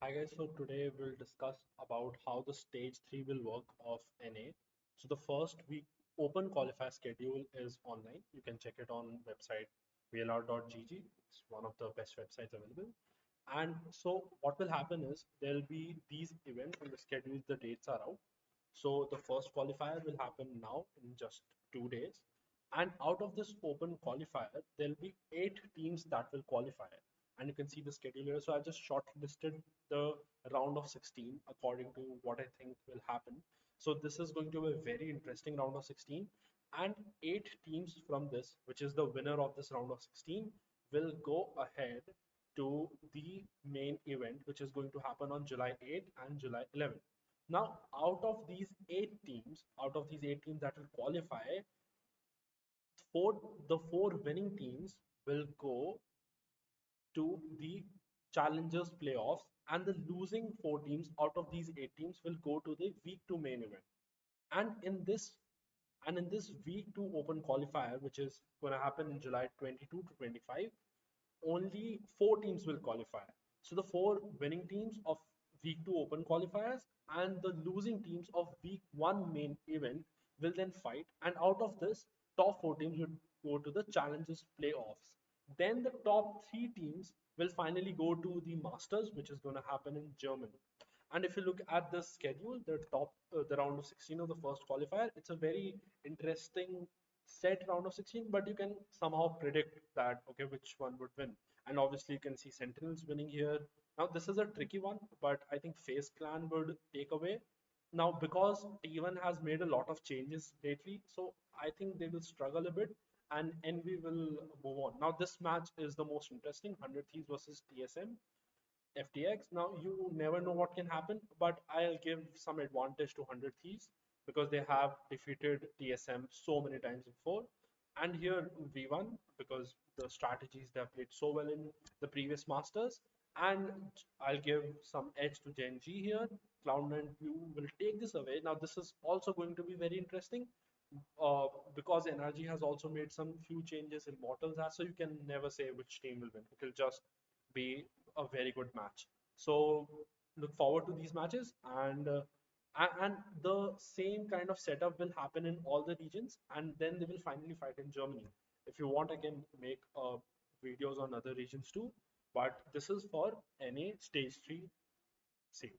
Hi guys, so today we'll discuss about how the stage 3 will work of NA. So the first week open qualifier schedule is online. You can check it on website vlr.gg. It's one of the best websites available. And so what will happen is there'll be these events and the schedules, the dates are out. So the first qualifier will happen now in just 2 days. And out of this open qualifier, there'll be 8 teams that will qualify. And you can see the schedule here. So I just shortlisted the round of 16 according to what I think will happen. So this is going to be a very interesting round of 16. And 8 teams from this, which is the winner of this round of 16, will go ahead to the main event, which is going to happen on July 8th and July 11th. Now, out of these 8 teams that will qualify, the four winning teams will go to the challengers playoffs, and the losing 4 teams out of these 8 teams will go to the week 2 main event. And in this week 2 open qualifier, which is going to happen in July 22 to 25, only 4 teams will qualify. So the four winning teams of week 2 open qualifiers and the losing teams of week 1 main event will then fight. And out of this, top 4 teams will go to the challenges playoffs. Then the top 3 teams will finally go to the Masters, which is going to happen in Germany. And if you look at the schedule, the round of 16 of the first qualifier, it's a very interesting set round of 16, but you can somehow predict that, okay, which one would win. And obviously, you can see Sentinels winning here. Now, this is a tricky one, but I think FaZe Clan would take away. Now, because T1 has made a lot of changes lately, so I think they will struggle a bit and Envy will move on. Now, this match is the most interesting, 100 Thieves versus TSM. FTX. Now you never know what can happen, but I'll give some advantage to 100 Thieves because they have defeated TSM so many times before. And here V1 because the strategies they have played so well in the previous Masters. And I'll give some edge to Gen G here. Cloud9 View will take this away. Now this is also going to be very interesting because NRG has also made some few changes in Mortals as, so you can never say which team will win. It will just be a very good match. So look forward to these matches, and the same kind of setup will happen in all the regions, and then they will finally fight in Germany. If you want, I can make videos on other regions too, but this is for NA stage 3 C.